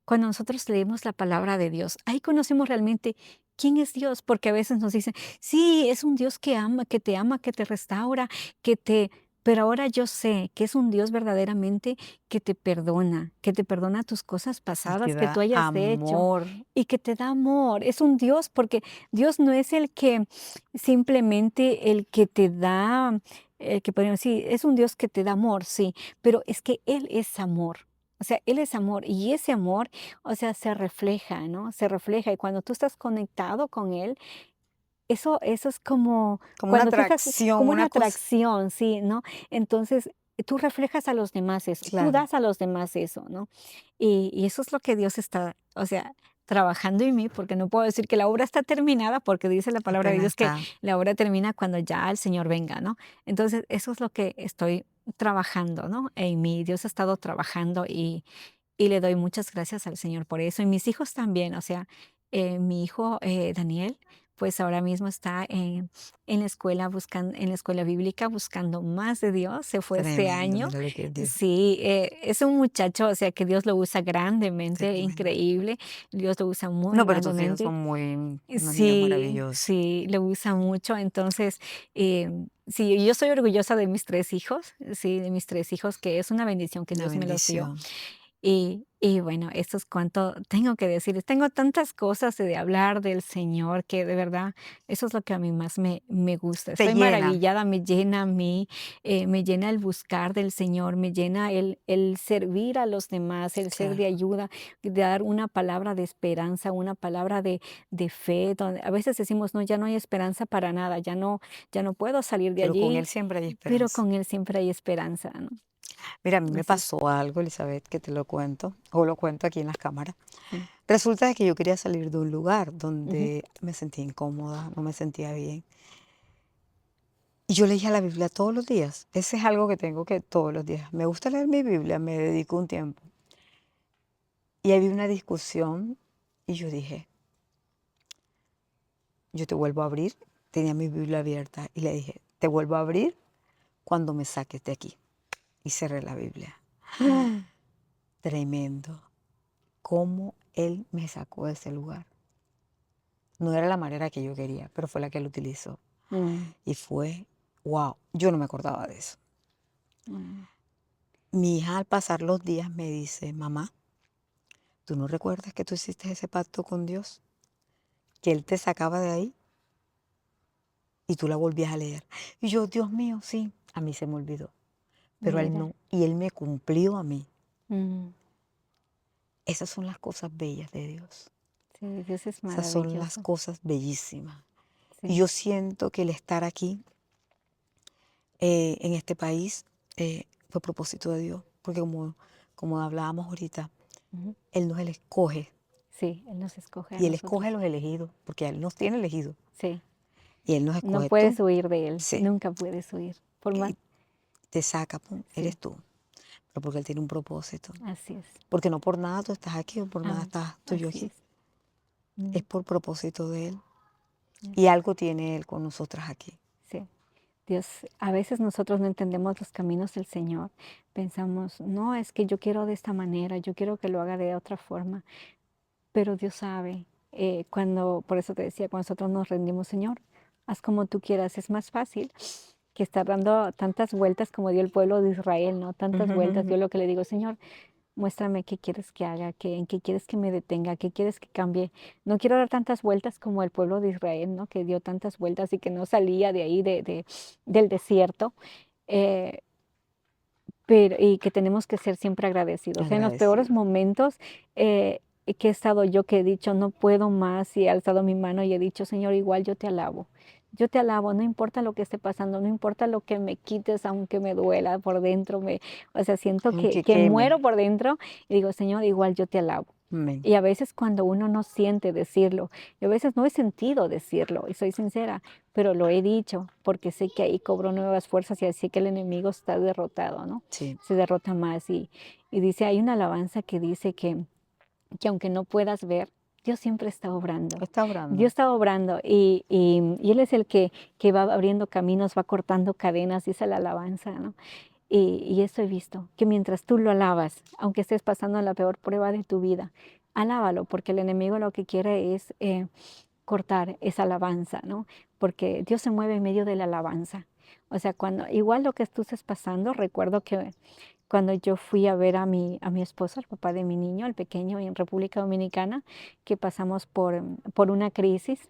cuando nosotros leemos la palabra de Dios. Ahí conocemos realmente quién es Dios, porque a veces nos dicen, sí, es un Dios que ama, que te restaura, que te... Pero ahora yo sé que es un Dios verdaderamente que te perdona tus cosas Y que pasadas que tú da hayas hecho amor. y que te da amor. Es un Dios porque Dios no es el que simplemente el que te da, el que podemos decir, es un Dios que te da amor, sí, pero es que Él es amor. O sea, Él es amor y ese amor, o sea, se refleja, ¿no? Se refleja y cuando tú estás conectado con Él, eso es como Como una cuando tú estás atracción, como una una cosa. atracción, ¿sí? ¿No? Entonces, tú reflejas a los demás eso, tú Claro, das a los demás eso, ¿no? Y eso es lo que Dios está, o sea, trabajando en mí, porque no puedo decir que la obra está terminada, porque dice la palabra de apenas Dios que está. la obra termina cuando ya el Señor venga, ¿no? Entonces, eso es lo que estoy trabajando, ¿no? En mí. Dios ha estado trabajando y le doy muchas gracias al Señor por eso. Y mis hijos también, o sea, mi hijo Daniel, pues ahora mismo está en la escuela buscando, en la escuela bíblica buscando más de Dios. Se fue este Tremendo, año. mira lo que es Dios. Sí, es un muchacho, o sea, que Dios lo usa grandemente, Tremendo. increíble. Dios lo usa muy No, pero tus hijos grandemente. son unos niños Sí, maravillosos. sí, lo usa mucho. Entonces, sí, yo soy orgullosa de mis tres hijos, sí, de mis tres hijos, que es una bendición que Una Dios me los dio. bendición. Y bueno, esto es cuanto tengo que decirles. Tengo tantas cosas de hablar del Señor que de verdad eso es lo que a mí más me gusta. Te Estoy llena. maravillada, me llena a mí, me llena el buscar del Señor, me llena el servir a los demás, el ser Claro. de ayuda, de dar una palabra de esperanza, una palabra de fe. Donde a veces decimos, no, ya no hay esperanza para nada, ya no puedo salir de Pero con Él allí, siempre hay pero esperanza. con Él siempre hay esperanza, ¿no? Mira, a mí me Así es. pasó algo, Elizabeth, que te lo cuento, o lo cuento aquí en las cámaras. Sí. Resulta que yo quería salir de un lugar Ujú, donde me sentía incómoda, no me sentía bien. Y yo leía la Biblia todos los días. Ese es algo que tengo que todos los días. Me gusta leer mi Biblia, me dedico un tiempo. Y había una discusión y yo dije, yo te vuelvo a abrir. Tenía mi Biblia abierta y le dije, te vuelvo a abrir cuando me saques de aquí. Y cerré la Biblia. mm, Tremendo. Cómo Él me sacó de ese lugar. No era la manera que yo quería, pero fue la que Él utilizó. Mm, Y fue, wow, yo no me acordaba de eso. mm, Mi hija al pasar los días me dice, mamá, ¿tú no recuerdas que tú hiciste ese pacto con Dios? Que Él te sacaba de ahí y tú la volvías a leer. Y yo, Dios mío, sí, a mí se me olvidó, pero a Él mira. no. Y Él me cumplió a mí. Mm, Esas son las cosas bellas de Dios. sí, Dios es Esas son las maravilloso. cosas bellísimas. Y Sí. yo siento que el estar aquí, en este país, fue propósito de Dios. Porque como hablábamos ahorita, Ujú. Él nos escoge. Sí, Él nos escoge a Y Él escoge a nosotros. los elegidos, porque Él nos tiene elegidos. Sí, Y Él nos no escoge tú. puedes huir de Él, Sí. nunca puedes huir. Por más, Y te saca, pum, sí, eres tú. Pero porque Él tiene un propósito. así es. Porque no por nada tú estás aquí o por nada Ah, estás tú y yo así aquí. es. Mm, Es por propósito de Él. es- Y algo tiene Él con nosotras aquí. sí. Dios, a veces nosotros no entendemos los caminos del Señor. Pensamos, no, es que yo quiero de esta manera, yo quiero que lo haga de otra forma. Pero Dios sabe, por eso te decía, cuando nosotros nos rendimos, Señor, haz como tú quieras, es más fácil que estar dando tantas vueltas como dio el pueblo de Israel, ¿no? Tantas vueltas. Yo lo que le digo, Señor, muéstrame qué quieres que haga, en qué quieres que me detenga, qué quieres que cambie. No quiero dar tantas vueltas como el pueblo de Israel, ¿no? Que dio tantas vueltas y que no salía de ahí, del desierto. Eh, y que tenemos que ser siempre agradecidos. En los peores Agradecido. momentos que he estado yo, que he dicho, no puedo más, y he alzado mi mano y he dicho, Señor, igual yo te alabo. Yo te alabo, no importa lo que esté pasando, no importa lo que me quites, aunque me duela por dentro, o sea, siento Aunque que queme. muero por dentro y digo, Señor, igual yo te alabo. Amén. Y a veces cuando uno no siente decirlo, y a veces no he sentido decirlo, y soy sincera, pero lo he dicho porque sé que ahí cobro nuevas fuerzas y así que el enemigo está derrotado, ¿no? Sí. Se derrota más. Y dice, hay una alabanza que dice que aunque no puedas ver, Dios siempre está obrando. Está Dios orando. está obrando y Él es el que va abriendo caminos, va cortando cadenas, dice la alabanza, ¿no? Y eso he visto, que mientras tú lo alabas, aunque estés pasando la peor prueba de tu vida, alábalo, porque el enemigo lo que quiere es cortar esa alabanza, ¿no? Porque Dios se mueve en medio de la alabanza. O sea, igual lo que tú estés pasando, recuerdo que cuando yo fui a ver a mi esposo, el papá de mi niño, el pequeño, en República Dominicana, que pasamos por una crisis.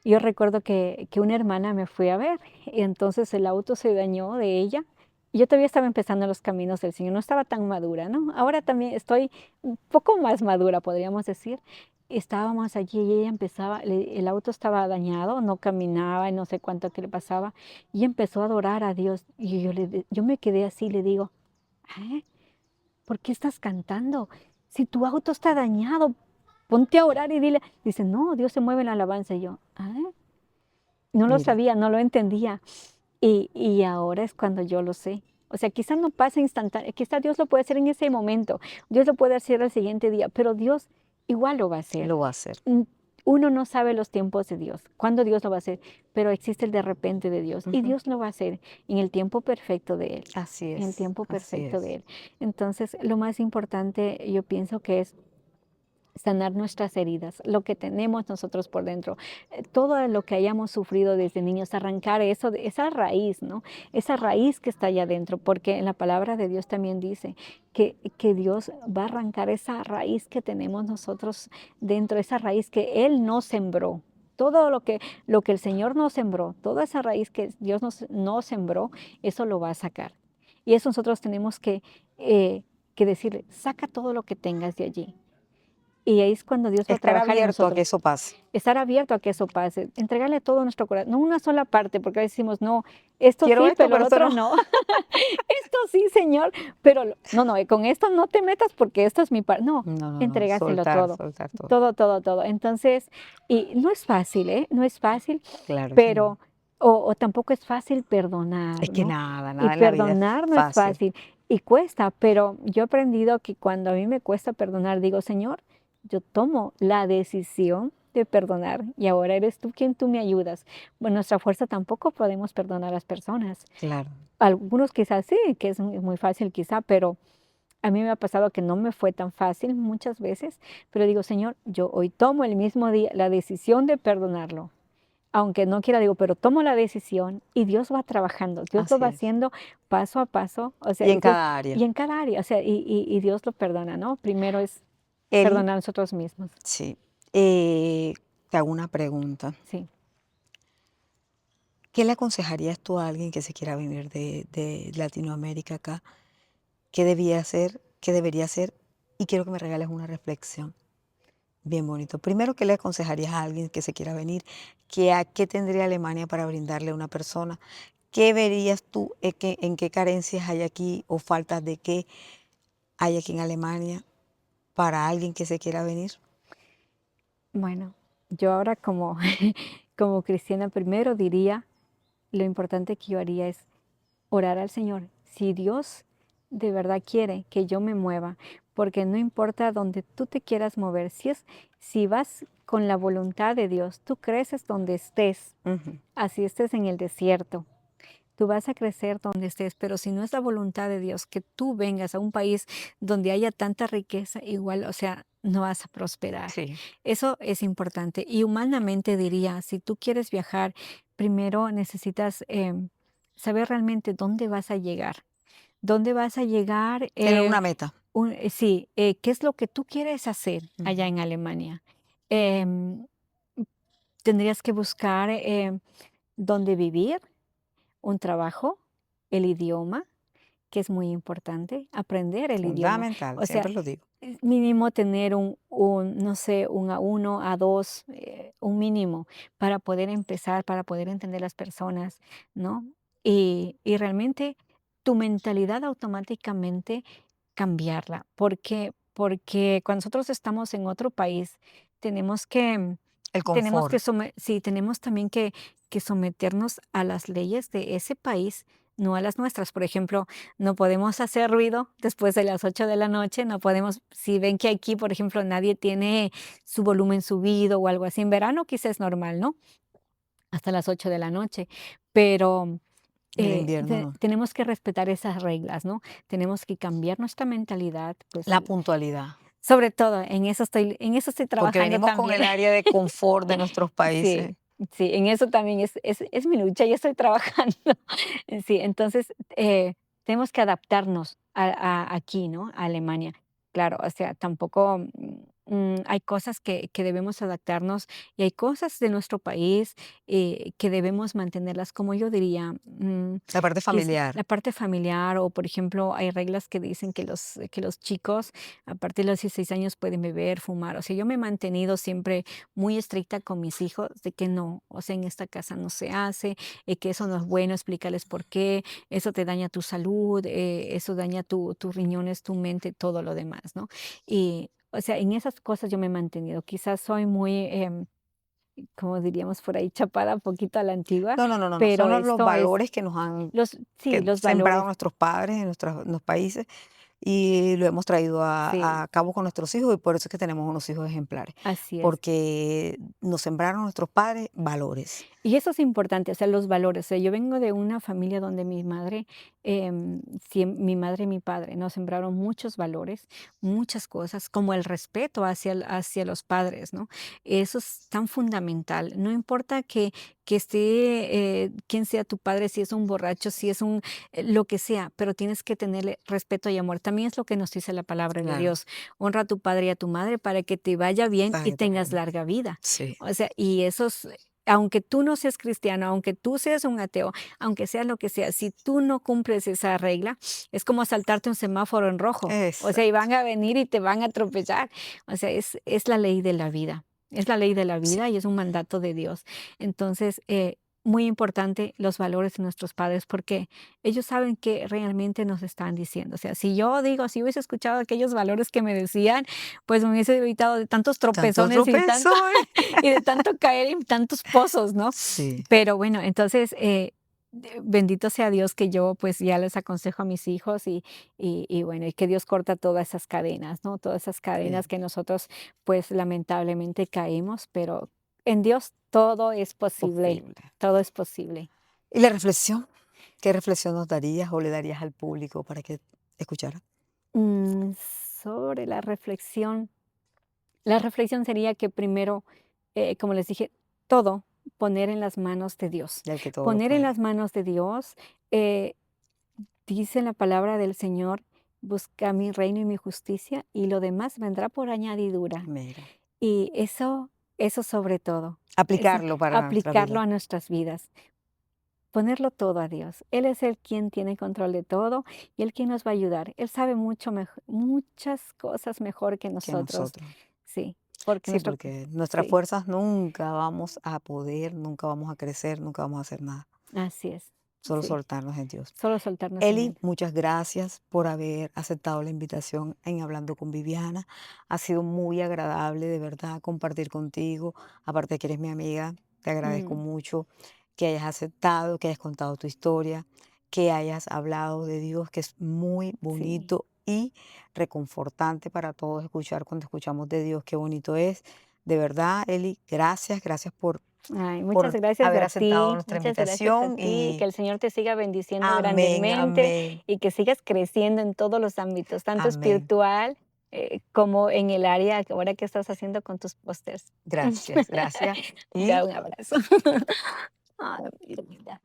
Yo recuerdo que una hermana me fue a ver y entonces el auto se dañó de ella. Y yo todavía estaba empezando los caminos del Señor, no estaba tan madura, ¿no? Ahora también estoy un poco más madura, podríamos decir. Estábamos allí y ella empezaba, el auto estaba dañado, no caminaba y no sé cuánto que le pasaba. Y empezó a adorar a Dios. Y yo me quedé así, le digo, ¿eh? ¿Por qué estás cantando? Si tu auto está dañado, ponte a orar y dile. Dice, no, Dios se mueve en la alabanza. Y yo, ¿ah? No lo Mira, sabía, no lo entendía. Y ahora es cuando yo lo sé. O sea, quizás no pasa instantáneo, quizás Dios lo puede hacer en ese momento, Dios lo puede hacer al siguiente día, pero Dios igual lo va a hacer. lo va a hacer. Mm, Uno no sabe los tiempos de Dios, cuándo Dios lo va a hacer, pero existe el de repente de Dios y Ujú. Dios lo va a hacer en el tiempo perfecto de Él, Así en el es, tiempo así perfecto de es. Él. Entonces, lo más importante yo pienso que es sanar nuestras heridas, lo que tenemos nosotros por dentro, todo lo que hayamos sufrido desde niños, arrancar eso, esa raíz, ¿no? Esa raíz que está allá adentro, porque en la palabra de Dios también dice que Dios va a arrancar esa raíz que tenemos nosotros dentro, esa raíz que Él no sembró. Todo lo que el Señor nos sembró, toda esa raíz que Dios no sembró, eso lo va a sacar. Y eso nosotros tenemos que decirle, saca todo lo que tengas de allí. Y ahí es cuando Dios va a Estar trabajar en abierto a que nosotros. eso pase. Estar abierto a que eso pase, entregarle todo nuestro corazón, no una sola parte, porque a veces decimos, no, esto Quiero sí, esto, pero pero lo esto otro no. no. Esto sí, Señor, pero no, no, con esto no te metas porque esto es mi parte. No, No, no, no. entregárselo Soltar, todo, soltar todo. todo, todo, todo. Entonces, y no es fácil, ¿eh? No es fácil, Claro que no. pero, o tampoco es fácil Es perdonar, que ¿no? nada, Y nada en la vida es perdonar no es fácil. fácil y cuesta, pero yo he aprendido que cuando a mí me cuesta perdonar, digo, Señor, yo tomo la decisión de perdonar y ahora eres tú quien tú me ayudas. Bueno, nuestra fuerza tampoco podemos perdonar a las personas. Claro. Algunos quizás sí, que es muy fácil quizá, pero a mí me ha pasado que no me fue tan fácil muchas veces, pero digo, Señor, yo hoy tomo el mismo día la decisión de perdonarlo. aunque no quiera, digo, pero tomo la decisión y Dios va trabajando, Dios lo Así va es. haciendo paso a paso, o sea, Y en entonces, cada área. y en cada área, o sea, y Dios lo perdona, ¿no? Primero es Él, perdonar a nosotros mismos, sí. Te hago una pregunta. sí. ¿Qué le aconsejarías tú a alguien que se quiera venir de Latinoamérica acá? ¿Qué debía hacer? ¿Qué debería hacer? Y quiero que me regales una reflexión. Bien bonito. Primero, ¿qué le aconsejarías a alguien que se quiera venir? ¿Qué tendría Alemania para brindarle a una persona? ¿Qué verías tú en qué carencias hay aquí o faltas de qué hay aquí en Alemania para alguien que se quiera venir? Bueno, yo ahora como, como cristiana primero diría, lo importante que yo haría es orar al Señor. Si Dios de verdad quiere que yo me mueva, porque no importa dónde tú te quieras mover, si vas con la voluntad de Dios, tú creces donde estés, Ujú. así estés en el desierto. Tú vas a crecer donde estés, pero si no es la voluntad de Dios que tú vengas a un país donde haya tanta riqueza, igual, o sea, no vas a prosperar. Sí. Eso es importante. Y humanamente diría, si tú quieres viajar, primero necesitas saber realmente dónde vas a llegar. ¿Dónde vas a llegar? Tener una meta. Sí, ¿qué es lo que tú quieres hacer allá Ujú. en Alemania? Em, Tendrías que buscar dónde vivir, un trabajo, el idioma, que es muy importante, aprender el idioma. Fundamental, O sea, siempre lo digo. mínimo tener no sé, un A1, A2, un mínimo para poder empezar, para poder entender las personas, ¿no? Y realmente tu mentalidad automáticamente cambiarla. ¿Por qué? Porque cuando nosotros estamos en otro país, tenemos que El confort. sí, tenemos también que someternos a las leyes de ese país, no a las nuestras. Por ejemplo, no podemos hacer ruido después de las 8 de la noche, no podemos, si ven que aquí, por ejemplo, nadie tiene su volumen subido o algo así, en verano quizás es normal, ¿no? Hasta las 8 de la noche, pero En el invierno no. tenemos que respetar esas reglas, ¿no? Tenemos que cambiar nuestra mentalidad, pues La puntualidad. sobre todo en eso estoy Porque trabajando venimos con también. el área de confort de nuestros países. Sí, sí, en eso también es mi lucha, y estoy trabajando. Sí, entonces, tenemos que adaptarnos aquí, ¿no? A Alemania. Claro, o sea, tampoco, hay cosas que debemos adaptarnos y hay cosas de nuestro país, que debemos mantenerlas, como yo diría, La parte familiar. la parte familiar o, por ejemplo, hay reglas que dicen que los chicos a partir de los 16 años pueden beber, fumar. O sea, yo me he mantenido siempre muy estricta con mis hijos de que no, o sea, en esta casa no se hace, que eso no es bueno, explicarles por qué, eso te daña tu salud, eso daña tus riñones, tu mente, todo lo demás, ¿no? Y, o sea, en esas cosas yo me he mantenido. Quizás soy muy, como diríamos por ahí, chapada un poquito a la antigua, No, no, no, no, no. pero Son los esto es valores que nos han sí, que los sembrado valores, nuestros padres en los países y lo hemos traído sí, a cabo con nuestros hijos y por eso es que tenemos unos hijos ejemplares, así es. porque nos sembraron nuestros padres valores. Y eso es importante, o sea, los valores. O sea, yo vengo de una familia donde mi madre, mi madre y mi padre nos sembraron muchos valores, muchas cosas, como el respeto hacia los padres, ¿no? Eso es tan fundamental. No importa que esté, quién sea tu padre, si es un borracho, si es lo que sea, pero tienes que tenerle respeto y amor. También es lo que nos dice la palabra de Claro, Dios. Honra a tu padre y a tu madre para que te vaya bien para y que te vaya tengas bien. larga vida. Sí, O sea, y esos aunque tú no seas cristiano, aunque tú seas un ateo, aunque sea lo que sea, si tú no cumples esa regla, es como saltarte un semáforo en rojo. O sea, y exacto. van a venir y te van a atropellar. O sea, es la ley de la vida. Es la ley de la Sí, vida y es un mandato de Dios. Entonces, muy importante los valores de nuestros padres porque ellos saben que realmente nos están diciendo. O sea, si yo digo, si hubiese escuchado aquellos valores que me decían, pues me hubiese evitado de tantos tantos tropezones y tanto tropezones. y de tanto caer en tantos pozos, ¿no? Sí, Pero bueno, entonces, bendito sea Dios que yo pues ya les aconsejo a mis hijos y bueno, y que Dios corta todas esas cadenas, ¿no? Todas esas sí, cadenas que nosotros pues lamentablemente caemos, pero en Dios todo es posible, posible. todo es posible. ¿Y la reflexión? ¿Qué reflexión nos darías o le darías al público para que escuchara? Mm, Sobre la reflexión sería que primero, como les dije, todo. poner en las manos de Dios. del que todo lo Poner en puede. las manos de Dios, dice la palabra del Señor, busca mi reino y mi justicia, y lo demás vendrá por añadidura. Mira, Y eso sobre todo, eso, aplicarlo para nuestra aplicarlo vida. a nuestras vidas. Ponerlo todo a Dios. Él es el quien tiene control de todo y Él quien nos va a ayudar. Él sabe muchas cosas mejor que Que nosotros. nosotros. Sí, porque Sí, porque nuestras sí, fuerzas nunca vamos a poder, nunca vamos a crecer, nunca vamos a hacer nada. así es. Solo Sí, soltarnos en Dios. solo soltarnos en Eli, Él. muchas gracias por haber aceptado la invitación en Hablando con Viviana. Ha sido muy agradable, de verdad, compartir contigo. Aparte de que eres mi amiga, te agradezco Mm, mucho que hayas aceptado, que hayas contado tu historia, que hayas hablado de Dios, que es muy sí. bonito y reconfortante para todos escuchar cuando escuchamos de Dios. Qué bonito es. De verdad, Eli, gracias, gracias Ay, por haber aceptado nuestra muchas gracias a invitación ti, que y el Señor te siga bendiciendo amén, grandemente amén. y que sigas creciendo en todos los ámbitos, tanto Amén. espiritual como en el área que ahora que estás haciendo con tus pósters. Gracias, gracias. Y Ya, un abrazo. Ay, mi vida.